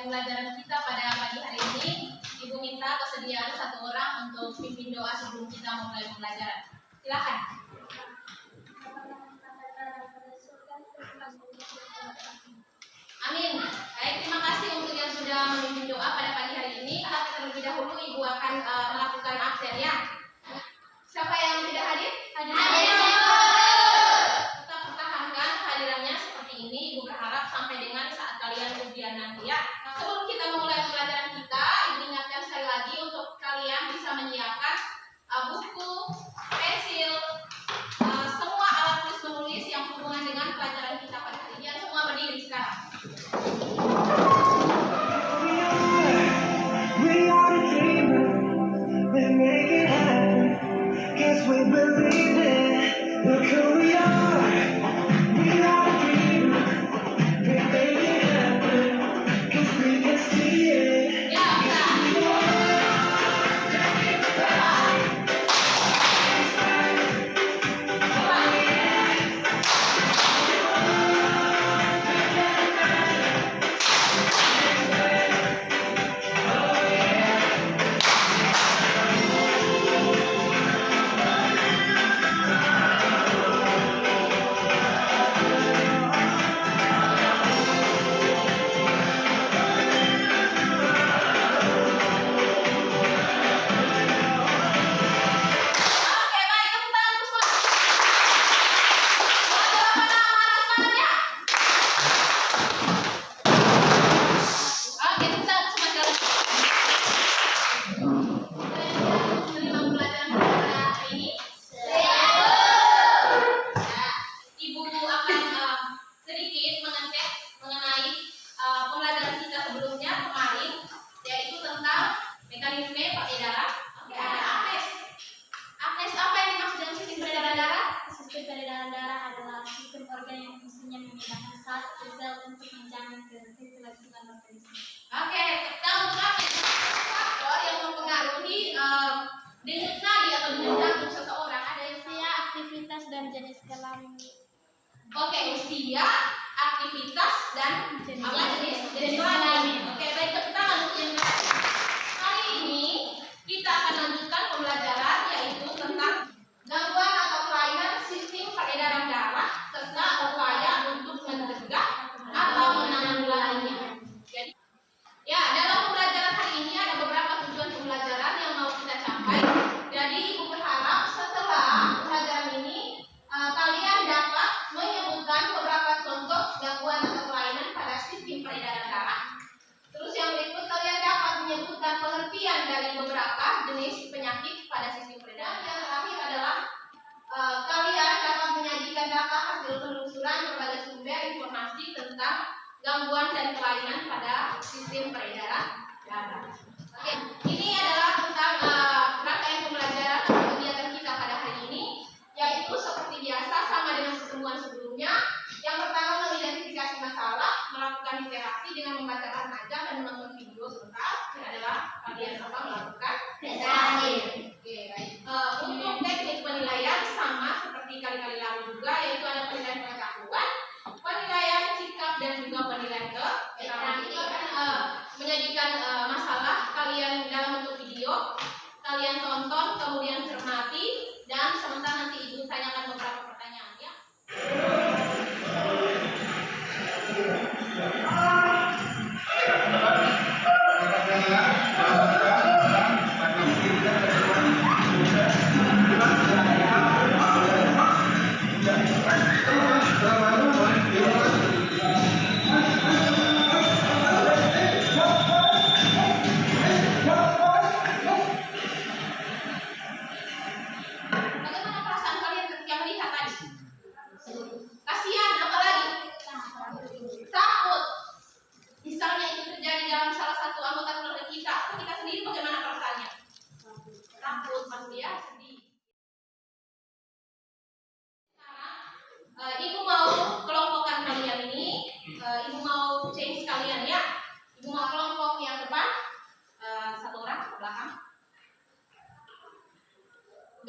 Pelajaran kita pada pagi hari ini, Ibu minta kesediaan satu orang untuk pimpin doa sebelum kita memulai pembelajaran. Silakan. Amin. Baik, terima kasih untuk yang sudah memimpin doa pada pagi hari ini. Tapi terlebih dahulu Ibu akan melakukan absen ya. Siapa yang tidak hadir? Hadir. Tetap pertahankan kehadirannya seperti ini. Ibu berharap sampai dengan saat kalian ujian nanti ya. Sebelum kita memulai pelajaran kita, Ibu ingatkan sekali lagi untuk kalian bisa menyiapkan buku, pensil, semua alat tulis menulis yang berhubungan dengan pelajaran kita pada hari ini. Semua berdiri sekarang. Oke, kita untuk faktor yang mempengaruhi denyut nadi atau denyut jantung seseorang ada usia, aktivitas dan jenis kelamin. Oke, usia, aktivitas dan jenis kelamin. Oke, baik, tepuk tangan untuk yang hari ini kita akan lanjutkan pembelajaran yaitu tentang gangguan atau kelainan sistem peredaran darah serta upaya untuk mencegah atau menanggulanginya. Jadi, ya, dalam pembelajaran hari ini ada beberapa tujuan pembelajaran yang mau kita capai. Jadi, Ibu berharap setelah pembelajaran ini kalian dapat menyebutkan beberapa contoh gangguan atau kelainan pada sistem peredaran darah. Terus yang berikut kalian dapat menyebutkan pengertian dari beberapa jenis penyakit pada sistem peredaran. Yang terakhir adalah kalian dapat menyajikan data hasil penelusuran berbagai sumber informasi tentang gangguan dan kelainan pada sistem peredaran darah. Oke, ini adalah tentang rangkaian pembelajaran atau kegiatan kita pada hari ini, yaitu seperti biasa sama dengan pertemuan sebelumnya. Yang pertama mengidentifikasi masalah, melakukan interaksi dengan membacakan naskah dan menonton video sebentar. Ini adalah bagian apa melakukan interaksi. Oke, baik. Untuk teknik penilaian sama seperti kali-kali lalu juga, yaitu ada penilaian pengetahuan, penilaian sikap dan juga penilaian keterampilan. Itu akan menyajikan masalah kalian dalam bentuk video, kalian tonton, kemudian cermati, dan sementara nanti Ibu tanyakan beberapa pertanyaan ya.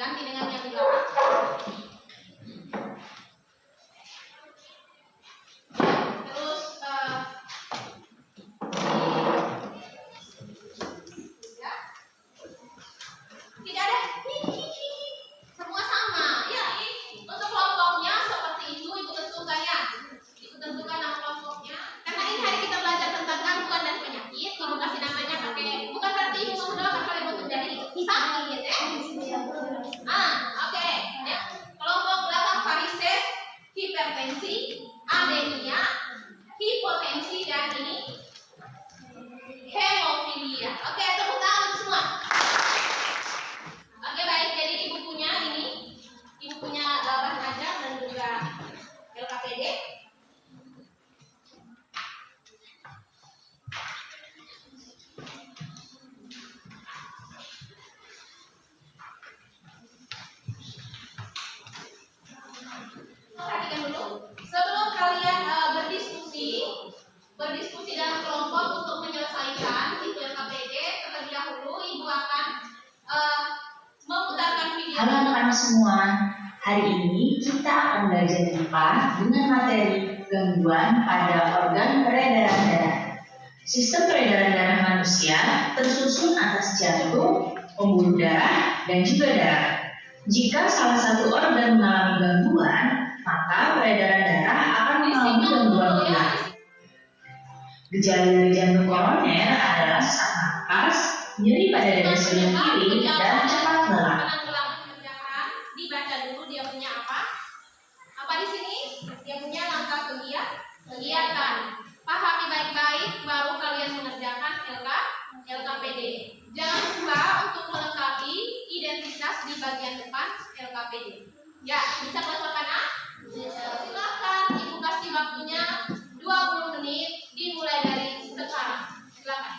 Ganti dengan yang di bawah. Terus tidak ada semua sama ya. Untuk kelompoknya seperti itu tentukan ya. Itu tentukan nama kelompoknya. Karena ini hari kita belajar tentang gangguan dan penyakit. Ibu kasih namanya pakai, bukan berarti ibu mendoakan kalian untuk jadi sakit ya. Oke. Ya. Kelompok belakang varises, hipertensi, anemia, hipotensi, dan ini hemofilia. Oke, tepuk tangan untuk semua. Oke, baik. Jadi ibu punya ini, ibu punya Bahan Ajar dan juga LKPD. Perhatikan dulu. Sebelum kalian berdiskusi dalam kelompok untuk menyelesaikan itu LKPD, terlebih dahulu ibu akan memutarkan video. Halo anak-anak semua, hari ini kita akan belajar IPA dengan materi gangguan pada organ peredaran darah. Sistem peredaran darah manusia tersusun atas jantung, pembuluh darah, dan juga darah. Jika salah satu organ mengalami gangguan, maka peredaran darah akan mengalami gangguan pula. Gejala dari jantung koroner adalah sesak napas, nyeri pada dada sebelah kiri, dan cepat lelah. Dibaca dulu dia punya apa? Apa di sini? Dia punya langkah kegiatan. Pahami baik-baik, baru kalian mengerjakan LKPD. Jangan lupa untuk melengkapi identitas di bagian depan LKPD. Ya, bisa pelan-pelan ah? Silakan, ibu kasih waktunya 20 menit dimulai dari sekarang. Silakan.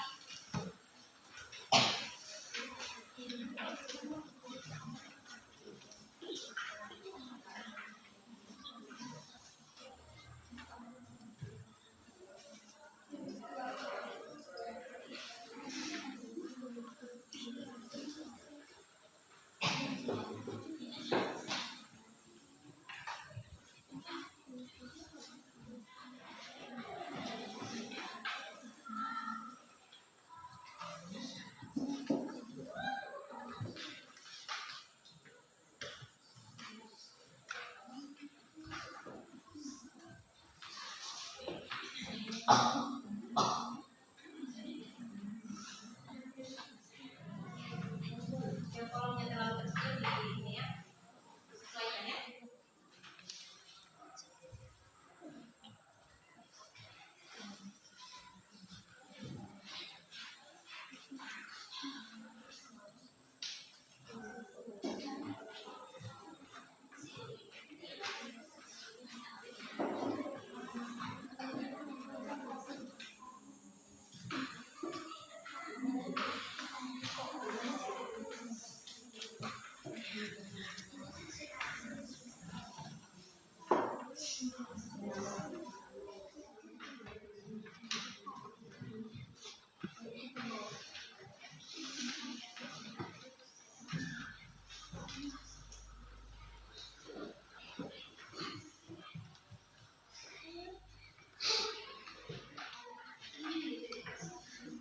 Yang kolomnya terlalu kecil di ini ya. Sesuaikan ya.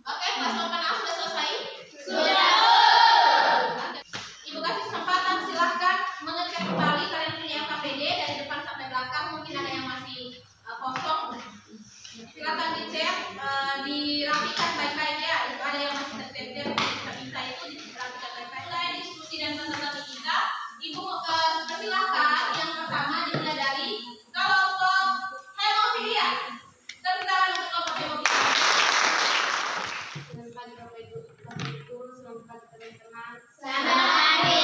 Oke, kelas 8A sudah selesai? Sudah. Ibu kasih kesempatan, silahkan mengecek kembali kalian punya LKPD dari depan sampai belakang. Mungkin ada yang masih kosong. Silakan dicek, dirapikan baik-baik ya. Itu ada yang masih tertempel, bisa itu dirapikan baik-baik. Mulai diskusi dan tata kita. Ibu persilahkan yang pertama dimulai dari kelompok hemofilia. Tepuk tangan untuk kelompok hemofilia. Selamat pagi Bapak Ibu, selamat pagi teman-teman. Selamat pagi.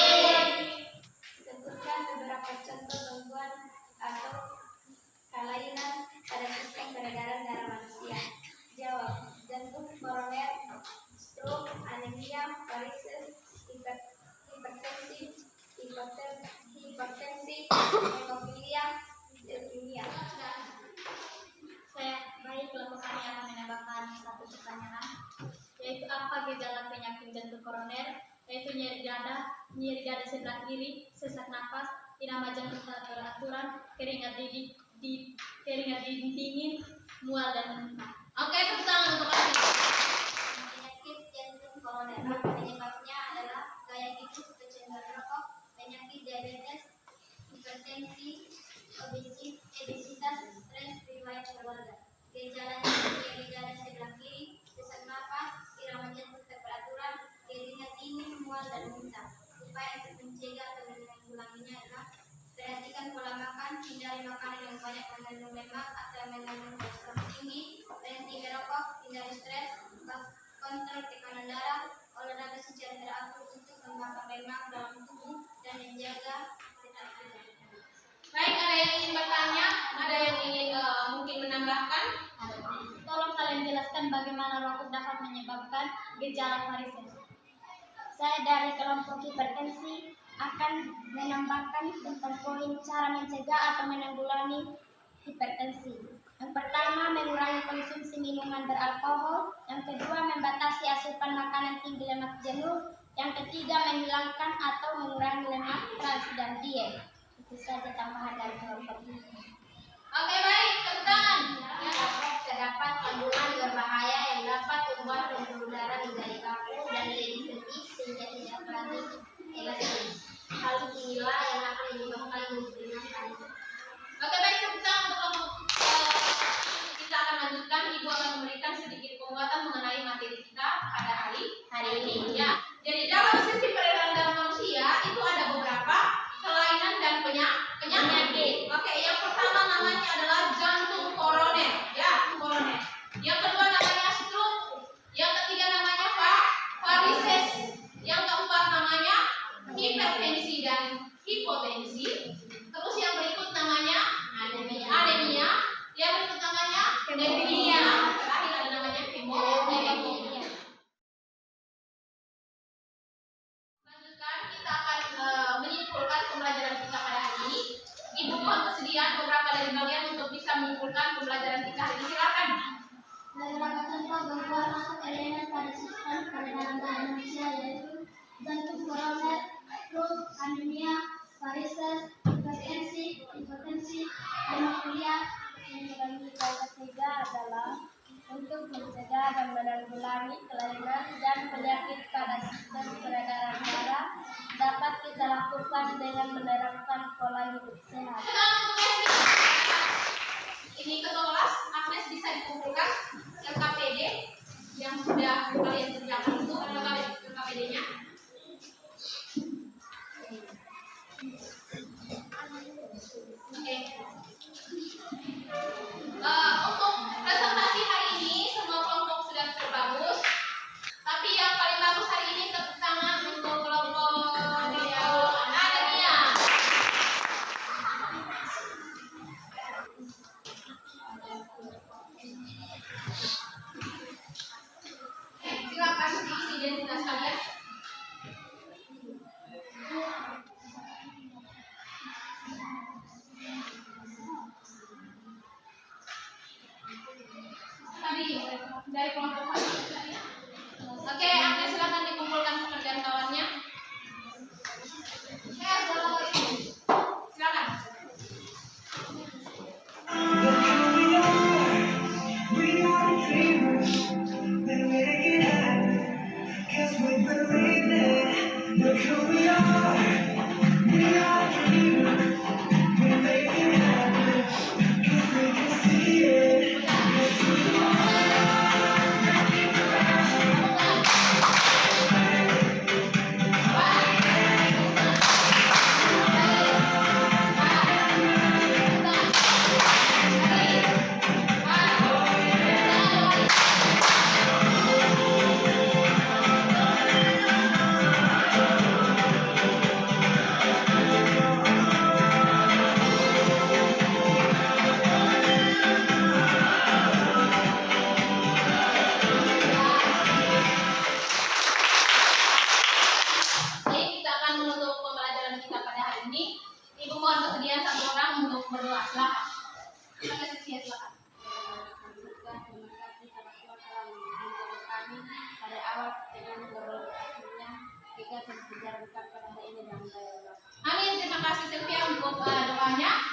Sebutkan beberapa contoh gangguan atau kelainan pada sistem peredaran darah manusia. Jawab: jantung koroner, stroke, anemia, varises, hipertensi, hemofilia, leukemia. Saya baik, kelompok kami akan menambahkan satu pertanyaan, yaitu apa gejala penyakit jantung koroner, yaitu nyeri dada, nyeri dada sebelah kiri, sesak napas, irama jantung tak beraturan, keringat dingin, mual dan muntah. Oke, tepuk tangan untuk Adi. Penyakit jantung koroner. Penyebabnya adalah gaya hidup kecenderungan rokok, penyakit diabetes, hipertensi, obesitas, stres, riwayat keluarga. Gejalanya nyeri dada sebelah kiri, sesak napas, irama jantung tak beraturan, keringat dingin, mual dan muntah. Upaya untuk mencegah atau menanggulanginya adalah perhatikan pola makan, hindari makanan yang banyak mengandung lemak atau mengandung kolesterol tinggi, berhenti merokok, hindari stres, kontrol tekanan darah, olahraga secara teratur untuk membakar lemak dalam tubuh dan menjaga tetap sehat. Baik, ada yang ingin bertanya? Ada yang ingin mungkin menambahkan? Tolong kalian jelaskan bagaimana rokok dapat menyebabkan gejala varises. Saya dari kelompok hipertensi akan menambahkan tentang poin cara mencegah atau menanggulangi hipertensi. Yang pertama, mengurangi konsumsi minuman beralkohol. Yang kedua, membatasi asupan makanan tinggi lemak jenuh. Yang ketiga, menghilangkan atau mengurangi lemak trans dan diet. Itu saja tambahan dari kelompok ini. Oke, baik, tepuk tangan. Ya, terdapat kandungan berbahaya yang dapat membuat pembuluh darah menjadi kaku dan lebih sedikit sehingga tidak lagi elastis. Hal inilah yang akan menyebabkan munculnya varises. Oke, baik, tepuk tangan untuk kelompok. Kita akan lanjutkan. Ibu akan memberikan sedikit penguatan mengenai materi kita pada hari ini. Ya, jadi dalam sistem peredaran darah manusia itu ada beberapa kelainan dan penyakit. Oke, yang pertama namanya adalah jantung koroner. Ya, koroner. Yang kedua namanya stroke. Yang ketiga namanya varises. Yang keempat namanya hipertensi dan hipotensi. Terus yang berikut namanya anemia. Yang berikut namanya hemophilia. Terakhir ada namanya hemophilia. Lanjutkan, kita akan menyimpulkan pembelajaran kita pada hari ini. Ibu mohon kesediaan beberapa dari kalian untuk bisa menyimpulkan pembelajaran kita hari ini. Silakan. Beberapa contoh gangguan masuk elemen pada sistem peredaran darah manusia yaitu jantung koroner, stroke, anemia, varises, hipertensi, hemophilia. Yang ketiga adalah untuk mencegah dan menanggulangi kelainan dan penyakit pada sistem peredaran darah dapat kita lakukan dengan menerapkan pola hidup sehat. Ini ketua kelas, Agnes bisa dikumpulkan LKPD yang sudah kalian kerjakan itu LKPD-nya. Oke. Untuk presentasi hari ini semua kelompok sudah terbagus. Tapi yang paling bagus hari ini tepuk tangan untuk kelompok anemia. Silakan diisi identitas kalian. Tadi dari kelompok mana? Oke, Agnes silakan dikumpulkan pekerjaan kawannya. Silakan. Baik, kita akan menutup pembelajaran kita pada hari ini. Ibu mohon kesediaan satu orang untuk berdoa. Silakan. Silakan. Terima kasih karena Tuhan telah mengajar kami pada awal dengan berdoa. Amin, terima kasih Sylvia untuk doanya.